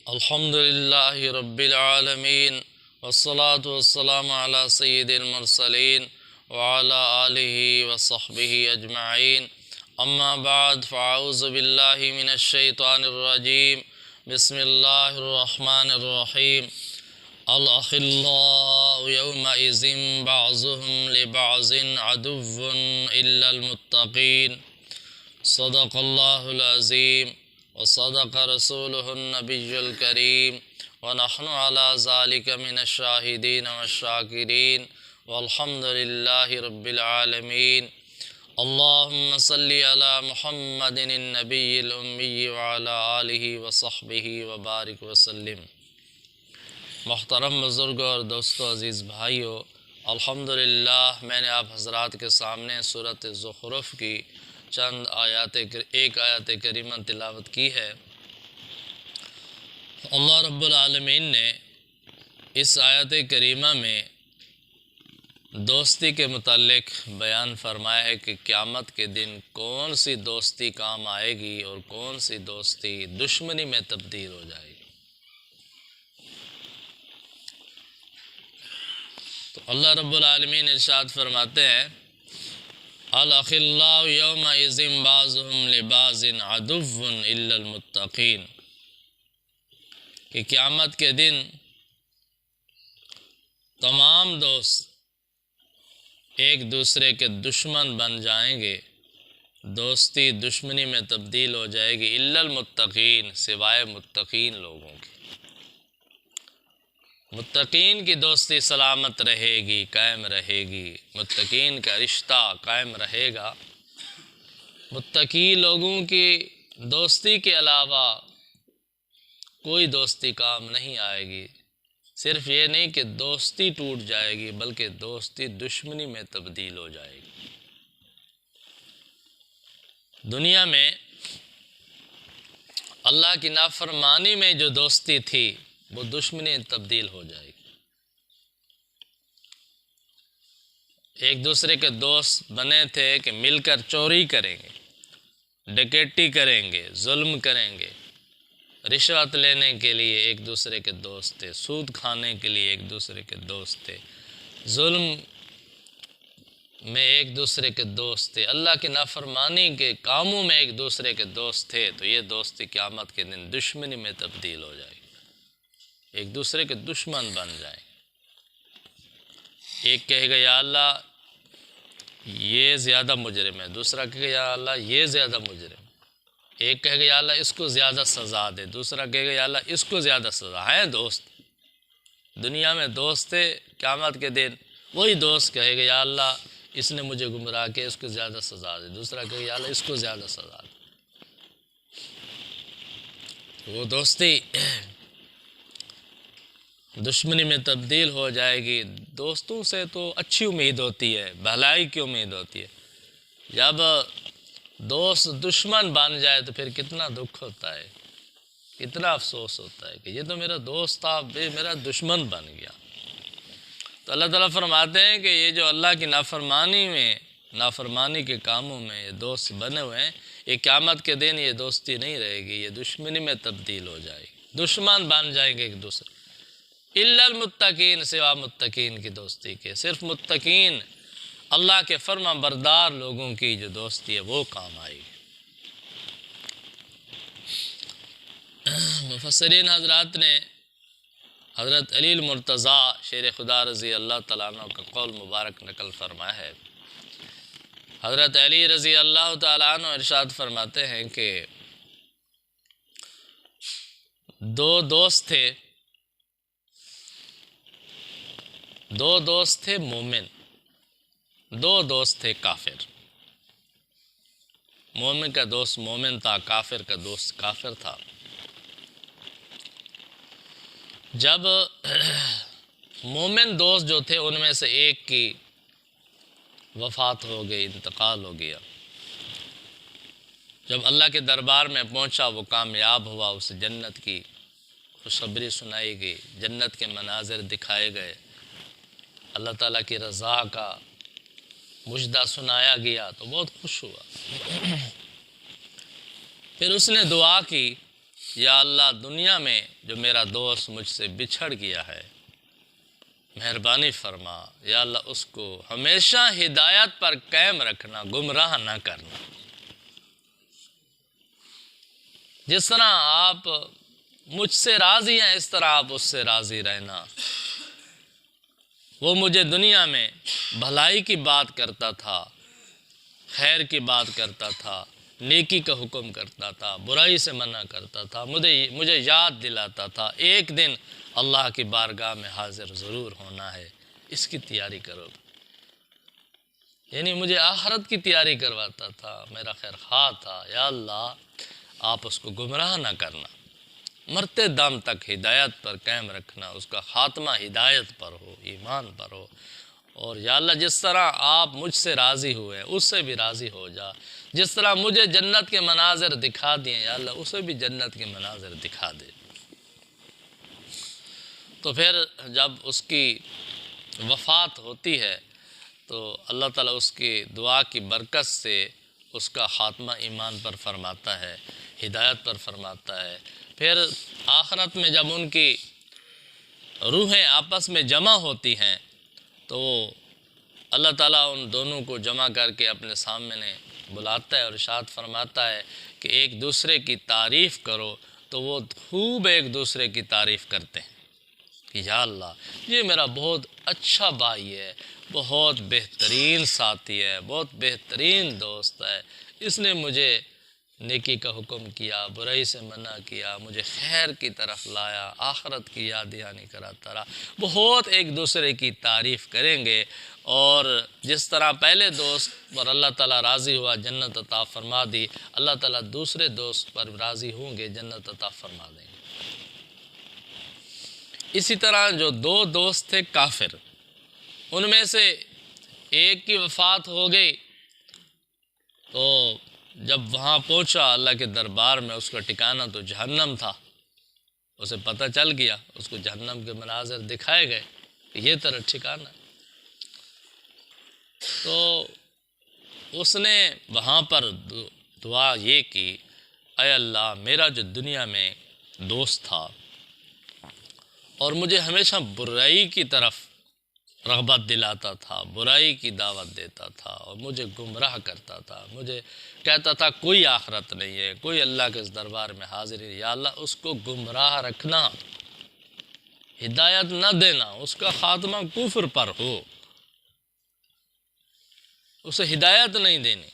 الحمد لله رب العالمين والصلاة والسلام على سيد المرسلين وعلى آله وصحبه أجمعين. أما بعد، فأعوذ بالله من الشيطان الرجيم. بسم الله الرحمن الرحيم. الأخلاء يومئذ بعضهم لبعض عدو إلا المتقين. صدق الله العظيم وصدق رسوله النبي الكريم ونحن على ذلك من الشاهدين والشاكرين والحمد لله رب العالمين. اللهم صل على محمد النبي الأمي وعلى آله وصحبه وبارك وسلم. محترم بزرگوں اور دوستو، عزیز بھائیو، الحمدللہ میں نے آپ حضرات کے سامنے سورۃ زخرف کی چند ایک آیات کریمہ تلاوت کی ہے. اللہ رب العالمین نے اس آیات کریمہ میں دوستی کے متعلق بیان فرمایا ہے کہ قیامت کے دن کون سی دوستی کام آئے گی اور کون سی دوستی دشمنی میں تبدیل ہو جائے گی. تو اللہ رب العالمین ارشاد فرماتے ہیں الأخلاء يومئذ بعضهم لبعض عدو إلا المتقين، کہ قیامت کے دن تمام دوست ایک دوسرے کے دشمن بن جائیں گے، دوستی دشمنی میں تبدیل ہو جائے گی. الا المتقین، سوائے متقین لوگوں کے. متقین کی دوستی سلامت رہے گی، قائم رہے گی، متقین کا رشتہ قائم رہے گا. متقی لوگوں کی دوستی کے علاوہ کوئی دوستی کام نہیں آئے گی. صرف یہ نہیں کہ دوستی ٹوٹ جائے گی، بلکہ دوستی دشمنی میں تبدیل ہو جائے گی. دنیا میں اللہ کی نافرمانی میں جو دوستی تھی وہ دشمنی تبدیل ہو جائے گی. ایک دوسرے کے دوست بنے تھے کہ مل کر چوری کریں گے، ڈکیتی کریں گے، ظلم کریں گے. رشوت لینے کے لیے ایک دوسرے کے دوست تھے، سود کھانے کے لیے ایک دوسرے کے دوست تھے، ظلم میں ایک دوسرے کے دوست تھے، اللہ کی نافرمانی کے کاموں میں ایک دوسرے کے دوست تھے. تو یہ دوستی قیامت کے دن دشمنی میں تبدیل ہو جائے گی، ایک دوسرے کے دشمن بن جائیں. ایک کہے گا یا اللہ یہ زیادہ مجرم ہے، دوسرا کہے گا یا اللہ یہ زیادہ مجرم. ایک کہے گا یا اللہ اس کو زیادہ سزا دے، دوسرا کہے گا یا اللہ اس کو زیادہ سزا. ہیں دوست دنیا میں دوست تھے، قیامت کے دن وہی دوست کہے گا یا اللہ اس نے مجھے گمراہ کیا، اس کو زیادہ سزا دے. دوسرا کہے گا یا اللہ اس کو زیادہ سزا دے. وہ دوستی دشمنی میں تبدیل ہو جائے گی. دوستوں سے تو اچھی امید ہوتی ہے، بھلائی کی امید ہوتی ہے. جب دوست دشمن بن جائے تو پھر کتنا دکھ ہوتا ہے، کتنا افسوس ہوتا ہے کہ یہ تو میرا دوست تھا، میرا دشمن بن گیا. تو اللہ تعالیٰ فرماتے ہیں کہ یہ جو اللہ کی نافرمانی کے کاموں میں یہ دوست بنے ہوئے ہیں، یہ قیامت کے دن یہ دوستی نہیں رہے گی، یہ دشمنی میں تبدیل ہو جائے گی، دشمن بن جائیں گے ایک دوسرے. الا المتقین، سوا متقین کی دوستی کے. صرف متقین اللہ کے فرما بردار لوگوں کی جو دوستی ہے وہ کام آئے گی. مفسرین حضرات نے حضرت علی المرتضیٰ شیر خدا رضی اللہ تعالیٰ عنہ کا قول مبارک نقل فرمایا ہے. حضرت علی رضی اللہ تعالیٰ عنہ ارشاد فرماتے ہیں کہ دو دوست تھے مومن، دو دوست تھے کافر. مومن کا دوست مومن تھا، کافر کا دوست کافر تھا. جب مومن دوست جو تھے ان میں سے ایک کی وفات ہو گئی، انتقال ہو گیا. جب اللہ کے دربار میں پہنچا وہ کامیاب ہوا، اسے جنت کی خوشخبری سنائی گئی، جنت کے مناظر دکھائے گئے، اللہ تعالیٰ کی رضا کا مجدہ سنایا گیا تو بہت خوش ہوا. پھر اس نے دعا کی یا اللہ دنیا میں جو میرا دوست مجھ سے بچھڑ گیا ہے مہربانی فرما، یا اللہ اس کو ہمیشہ ہدایت پر قائم رکھنا، گمراہ نہ کرنا۔ جس طرح آپ مجھ سے راضی ہیں اس طرح آپ اس سے راضی رہنا۔ وہ مجھے دنیا میں بھلائی کی بات کرتا تھا، خیر کی بات کرتا تھا، نیکی کا حکم کرتا تھا، برائی سے منع کرتا تھا، مجھے یاد دلاتا تھا ایک دن اللہ کی بارگاہ میں حاضر ضرور ہونا ہے، اس کی تیاری کرو۔ یعنی مجھے آخرت کی تیاری کرواتا تھا، میرا خیر خواہ تھا۔ یا اللہ آپ اس کو گمراہ نہ کرنا، مرتے دم تک ہدایت پر قائم رکھنا، اس کا خاتمہ ہدایت پر ہو، ایمان پر ہو۔ اور یا اللہ جس طرح آپ مجھ سے راضی ہوئے اس سے بھی راضی ہو جا، جس طرح مجھے جنت کے مناظر دکھا دیے یا اللہ اسے بھی جنت کے مناظر دکھا دے۔ تو پھر جب اس کی وفات ہوتی ہے تو اللہ تعالیٰ اس کی دعا کی برکت سے اس کا خاتمہ ایمان پر فرماتا ہے، ہدایت پر فرماتا ہے۔ پھر آخرت میں جب ان کی روحیں آپس میں جمع ہوتی ہیں تو اللہ تعالیٰ ان دونوں کو جمع کر کے اپنے سامنے بلاتا ہے اور ارشاد فرماتا ہے کہ ایک دوسرے کی تعریف کرو، تو وہ خوب ایک دوسرے کی تعریف کرتے ہیں کہ یا اللہ یہ میرا بہت اچھا بھائی ہے، بہت بہترین ساتھی ہے، بہت بہترین دوست ہے، اس نے مجھے نیکی کا حکم کیا، برائی سے منع کیا، مجھے خیر کی طرف لایا، آخرت کی یاد دہانی کراتا رہا۔ بہت ایک دوسرے کی تعریف کریں گے، اور جس طرح پہلے دوست پر اللہ تعالیٰ راضی ہوا، جنت عطا فرما دی، اللہ تعالیٰ دوسرے دوست پر راضی ہوں گے، جنت عطا فرما دیں گے۔ اسی طرح جو دو دوست تھے کافر، ان میں سے ایک کی وفات ہو گئی تو جب وہاں پہنچا اللہ کے دربار میں، اس کا ٹھکانہ تو جہنم تھا، اسے پتہ چل گیا، اس کو جہنم کے مناظر دکھائے گئے کہ یہ تیرا ٹھکانہ۔ تو اس نے وہاں پر دعا یہ کی، اے اللہ میرا جو دنیا میں دوست تھا اور مجھے ہمیشہ برائی کی طرف رغبت دلاتا تھا، برائی کی دعوت دیتا تھا اور مجھے گمراہ کرتا تھا، مجھے کہتا تھا کوئی آخرت نہیں ہے، کوئی اللہ کے اس دربار میں حاضر نہیں، یا اللہ اس کو گمراہ رکھنا، ہدایت نہ دینا، اس کا خاتمہ کفر پر ہو، اسے ہدایت نہیں دینی،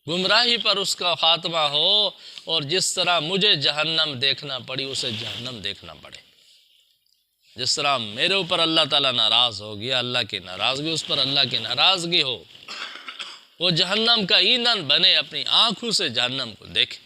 گمراہی پر اس کا خاتمہ ہو، اور جس طرح مجھے جہنم دیکھنا پڑی اسے جہنم دیکھنا پڑے۔ جس طرح میرے اوپر اللہ تعالیٰ ناراض ہو گیا، اللہ کی ناراضگی اس پر اللہ کی ناراضگی ہو، وہ جہنم کا ایندھن بنے، اپنی آنکھوں سے جہنم کو دیکھے۔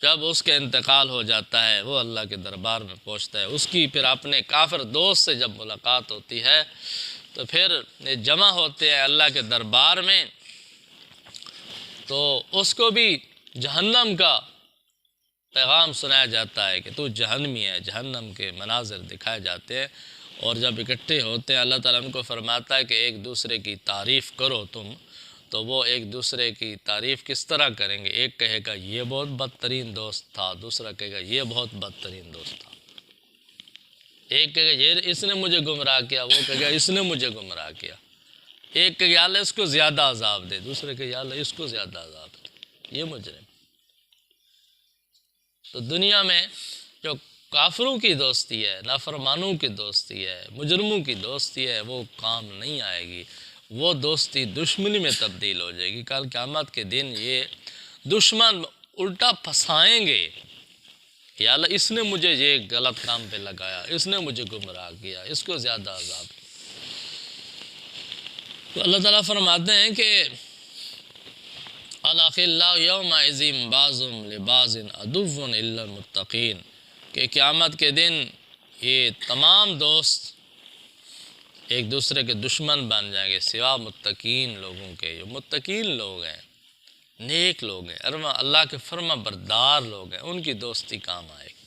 جب اس کے انتقال ہو جاتا ہے، وہ اللہ کے دربار میں پہنچتا ہے، اس کی پھر اپنے کافر دوست سے جب ملاقات ہوتی ہے تو پھر یہ جمع ہوتے ہیں اللہ کے دربار میں، تو اس کو بھی جہنم کا پیغام سنایا جاتا ہے کہ تو جہنمی ہے، جہنم کے مناظر دکھائے جاتے ہیں، اور جب اکٹھے ہوتے ہیں اللہ تعالیٰ ان کو فرماتا ہے کہ ایک دوسرے کی تعریف کرو تم، تو وہ ایک دوسرے کی تعریف کس طرح کریں گے؟ ایک کہے گا یہ بہت بدترین دوست تھا، دوسرا کہے گا یہ بہت بدترین دوست تھا، ایک کہے گا یہ اس نے مجھے گمراہ کیا، وہ کہے گا اس نے مجھے گمراہ کیا، ایک کہے گا یا اللہ اس کو زیادہ عذاب دے، دوسرے کہے یا اللہ اس کو زیادہ عذاب دے، یہ مجرم۔ تو دنیا میں جو کافروں کی دوستی ہے، نافرمانوں کی دوستی ہے، مجرموں کی دوستی ہے، وہ کام نہیں آئے گی، وہ دوستی دشمنی میں تبدیل ہو جائے گی۔ کل قیامت کے دن یہ دشمن الٹا پھنسائیں گے، یا اللہ اس نے مجھے یہ غلط کام پہ لگایا، اس نے مجھے گمراہ کیا، اس کو زیادہ عذاب۔ تو اللہ تعالیٰ فرماتے ہیں کہ الأخلاء یومئذ بعضهم لبعض عدو إلا المتقین، کہ قیامت کے دن یہ تمام دوست ایک دوسرے کے دشمن بن جائیں گے سوا متقین لوگوں کے۔ جو متقین لوگ ہیں، نیک لوگ ہیں، اللہ کے فرما بردار لوگ ہیں، ان کی دوستی کام آئے گی۔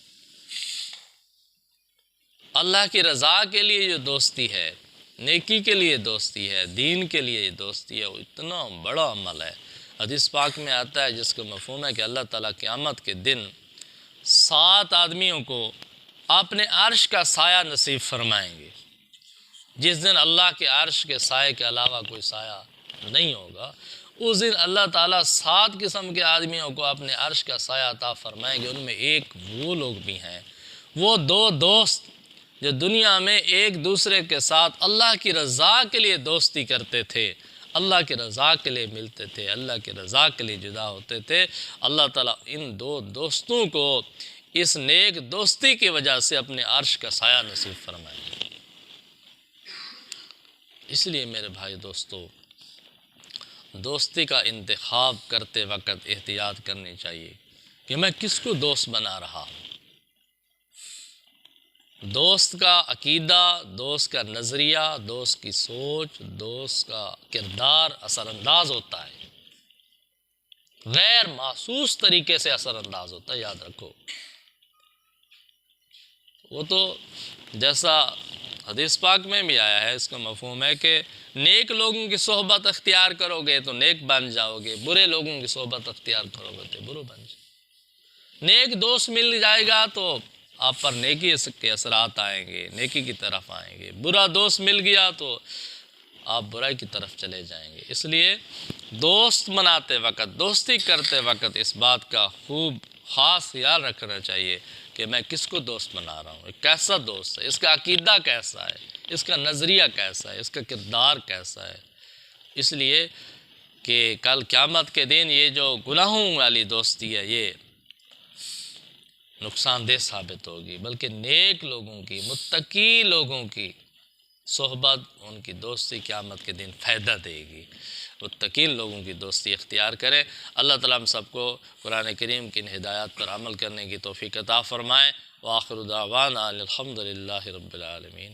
اللہ کی رضا کے لیے جو دوستی ہے، نیکی کے لیے دوستی ہے، دین کے لیے یہ دوستی ہے، وہ اتنا بڑا عمل ہے، حدیث پاک میں آتا ہے جس کا مفہوم ہے کہ اللہ تعالیٰ قیامت کے دن 7 آدمیوں کو اپنے عرش کا سایہ نصیب فرمائیں گے، جس دن اللہ کے عرش کے سائے کے علاوہ کوئی سایہ نہیں ہوگا۔ اس دن اللہ تعالیٰ 7 قسم کے آدمیوں کو اپنے عرش کا سایہ عطا فرمائیں گے۔ ان میں ایک وہ لوگ بھی ہیں، وہ 2 دوست جو دنیا میں ایک دوسرے کے ساتھ اللہ کی رضا کے لیے دوستی کرتے تھے، اللہ کی رضا کے لیے ملتے تھے، اللہ کی رضا کے لیے جدا ہوتے تھے۔ اللہ تعالیٰ ان 2 دوستوں کو اس نیک دوستی کی وجہ سے اپنے عرش کا سایہ نصیب فرمائیں گے۔ اس لیے میرے بھائی دوستو، دوستی کا انتخاب کرتے وقت احتیاط کرنی چاہیے کہ میں کس کو دوست بنا رہا ہوں۔ دوست کا عقیدہ، دوست کا نظریہ، دوست کی سوچ، دوست کا کردار اثر انداز ہوتا ہے، غیر محسوس طریقے سے اثر انداز ہوتا ہے، یاد رکھو۔ وہ تو جیسا حدیث پاک میں بھی آیا ہے، اس کا مفہوم ہے کہ نیک لوگوں کی صحبت اختیار کرو گے تو نیک بن جاؤ گے، برے لوگوں کی صحبت اختیار کرو گے تو برے بن جاؤ۔ نیک دوست مل جائے گا تو آپ پر نیکی کے اثرات آئیں گے، نیکی کی طرف آئیں گے۔ برا دوست مل گیا تو آپ برائی کی طرف چلے جائیں گے۔ اس لیے دوست بناتے وقت، دوستی کرتے وقت اس بات کا خوب خاص خیال رکھنا چاہیے کہ میں کس کو دوست بنا رہا ہوں، کیسا دوست ہے، اس کا عقیدہ کیسا ہے، اس کا نظریہ کیسا ہے، اس کا کردار کیسا ہے۔ اس لیے کہ کل قیامت کے دن یہ جو گناہوں والی دوستی ہے یہ نقصان دہ ثابت ہوگی، بلکہ نیک لوگوں کی، متقی لوگوں کی صحبت، ان کی دوستی قیامت کے دن فائدہ دے گی۔ متقین لوگوں کی دوستی اختیار کریں۔ اللہ تعالیٰ ہم سب کو قرآن کریم کی ان ہدایات پر عمل کرنے کی توفیق عطا فرمائے۔ وآخر دعوانا الحمد للہ رب العالمین۔